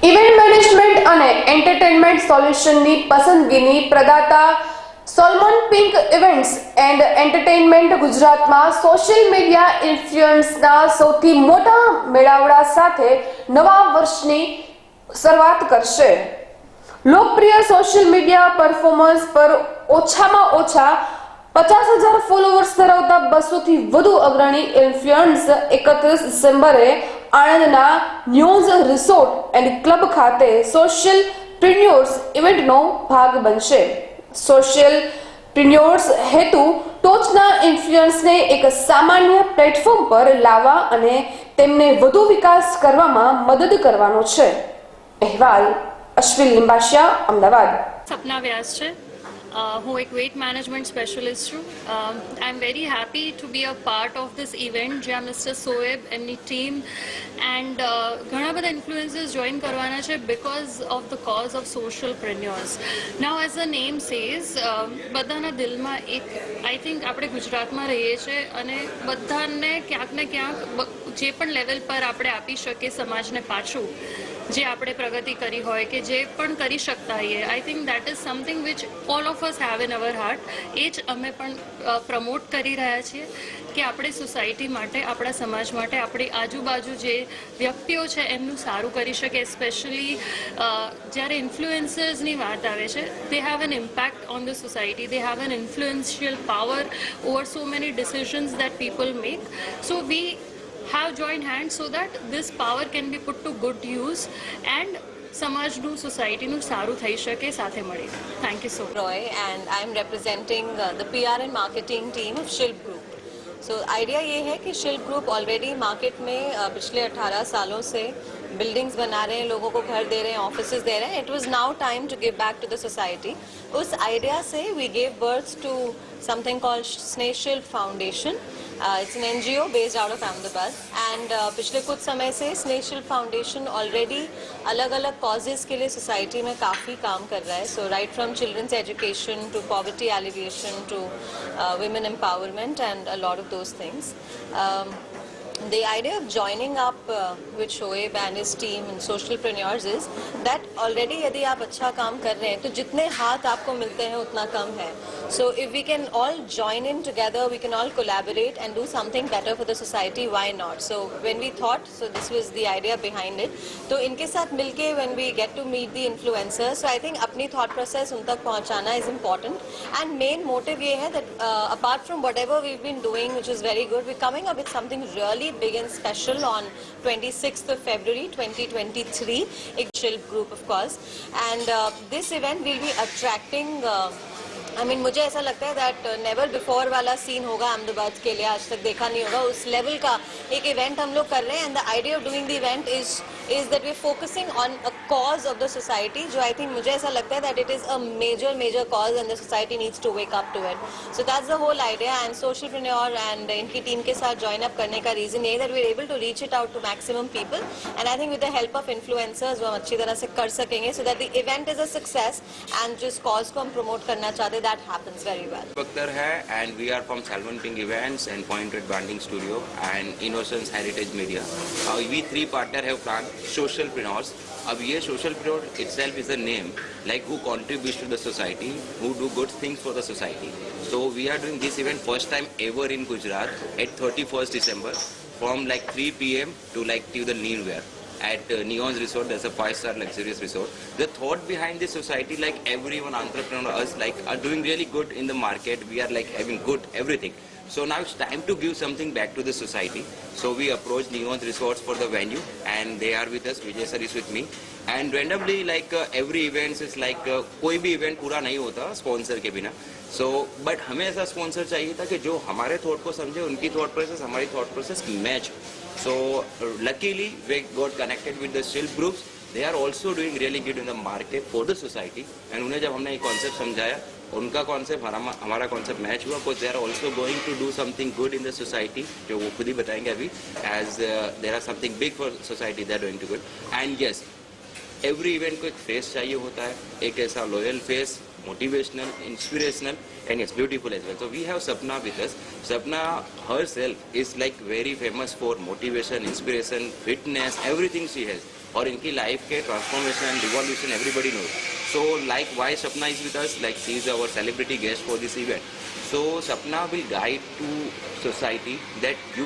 Event management અને entertainment સોલ્યુશનની પસંદગીની પ્રદાતા સોલમન પિંક ઇવેન્ટ્સ એન્ડ એન્ટરટેનમેન્ટ ગુજરાતમાં સોશિયલ મીડિયા ઇન્ફ્લુઅન્સના સૌથી મોટા મેળાવડા સાથે નવા વર્ષની શરૂઆત કરશે। લોકપ્રિય સોશિયલ મીડિયા પરફોર્મન્સ પર ઓછામાં ઓછા 50,000 ફોલોવર્સ ધરાવતા 200 થી વધુ અગ્રણી ઇન્ફ્લુઅન્સ 31 ડિસેમ્બરે આણંદના ન્યૂઝ રિસોર્ટ એન્ડ ક્લબ ખાતે સોશિયલ પ્રિન્યોર્સ ઇવેન્ટનો ભાગ બનશે। સોશિયલ પ્રિન્યોર્સ હેતુ ટોચના ઇન્ફ્લુઅન્સને એક સામાન્ય પ્લેટફોર્મ પર લાવવા અને તેમને વધુ વિકાસ કરવામાં મદદ કરવાનો છે। અહેવાલ અશ્વિન લિંબાશિયા, અમદાવાદ। સપના વ્યાસ છે। હું એક વેટ મેનેજમેન્ટ સ્પેશિયલિસ્ટ છું। I am very happy to be a part of this event, જ્યાં મિસ્ટર સોએબ એમની ટીમ એન્ડ ઘણા બધા ઇન્ફ્લુએન્સર્સ જોઈન કરવાના છે because of the cause of social preneurs. Now as a name says, બધાના દિલમાં એક, આઈ થિંક આપણે ગુજરાતમાં રહીએ છીએ અને બધાને ક્યાંક ને ક્યાંક જે પણ લેવલ પર આપણે આપી શકીએ સમાજને પાછું, જે આપણે પ્રગતિ કરી હોય કે જે પણ કરી શકતા હોઈએ, I think that is something which all of us have in our heart. એ જ અમે પણ પ્રમોટ કરી રહ્યા છીએ કે આપણે સોસાયટી માટે, આપણા સમાજ માટે, આપણી આજુબાજુ જે વ્યક્તિઓ છે એમનું સારું કરી શકે। સ્પેશિયલી જ્યારે ઇન્ફ્લુએન્સર્સની વાત આવે છે, they have an impact on the society, they have an influential power over so many decisions that people make. So we have joined hands so that this power can be put to good use and સમાજનું સોસાયટીનું સારું થઈ શકે સાથે મળી। Thank you so much. Roy, and I'm representing the PR and marketing team of Shilp Group. So idea ये है कि शिल्प ग्रुप ऑलरेडी मार्केट में पिछले 18 सालों से बिल्डिंग्स बना रहे हैं, लोगों को घर दे रहे हैं, ऑफिसेज दे रहे हैं। It was now time to give back to the society. उस आइडिया से we gave birth to something called Sneh Shilp foundation. It's an NGO based out of Ahmedabad and पिछले कुछ समय से स्नेह शिल्प फाउंडेशन ऑलरेडी अलग अलग कॉजेज़ के लिए सोसाइटी में काफ़ी काम कर रहा है। So right from children's education to poverty alleviation to women empowerment and a lot of those things. The idea of joining up with Shoaib and his team and socialpreneurs is that already यदि आप अच्छा काम कर रहे हैं तो जितने हाथ आपको मिलते हैं उतना कम है। So if we can all join in together, we can all collaborate and do something better for the society, why not? So when we thought, so this was the idea behind it. तो इनके साथ मिलके when we get to meet the influencers, so I think अपनी thought process उन तक पहुंचाना is important. And main motive ये है that apart from whatever we've been doing, which is very good, we're coming up with something really big and special on 26th of February 2023, एक Shilp Group of course, and this event will be attracting I mean, मुझे ऐसा लगता है that never before वाला scene होगा अहमदाबाद के लिए, आज तक देखा नहीं होगा उस लेवल का एक इवेंट हम लोग कर रहे हैं। And the idea of doing the event is that we are focusing on a cause of the society, जो आई थिंक मुझे ऐसा लगता है that it is a major cause and the society needs to wake up to it. So that's the whole idea. And socialpreneur and इनकी team के साथ join up करने का रीजन ये that we are able to reach it out to maximum people, and I think with the help of influencers वो हम अच्छी तरह से कर सकेंगे so that the event is a success and जिस कॉज को हम प्रमोट करना चाहते हैं that happens very well. Bakhtar hai, and we are from Salman Pink Events and Point Red Branding Studio and Innocence Heritage Media. We three partner have planned Socialpreneurs. अब ये Socialpreneur itself is a name like who contributes to the society, who do good things for the society. So we are doing this event first time ever in Gujarat at 31st December from like 3 p.m. to like till the New Year at Neon's Resort. There's a 5-star luxurious resort. The thought behind this society, like everyone entrepreneur, us like are doing really good in the market. We are like having good everything. So now it's time to give something back to the society. So we approached Neon's Resorts for the venue, and they are with us. Vijay sir is with me, and randomly like every event is like कोई भी event पूरा नहीं होता sponsor के बिना. So but हमें ऐसा sponsor चाहिए था कि जो हमारे thought को समझे, उनकी thought process हमारी thought process match. So luckily we got connected with the Shilp groups. They are also doing really good in the market for the society. And उन्हें जब हमने ये concept समझाया, उनका कॉन्सेप्ट हमारा कॉन्सेप्ट मैच हुआ, because they are also going to do something good in the society, जो वो खुद ही बताएंगे अभी, as there are something big for society they are going to good. And yes, every event को एक फेस चाहिए होता है, एक ऐसा loyal face, motivational, inspirational, and yes, beautiful as well. So we have Sapna with us. Sapna herself is like very famous for motivation, inspiration, fitness, everything she has. और इनकी life के transformation revolution everybody know. So like why Sapna is with us, like she is our celebrity guest for this event. So Sapna will guide to society that you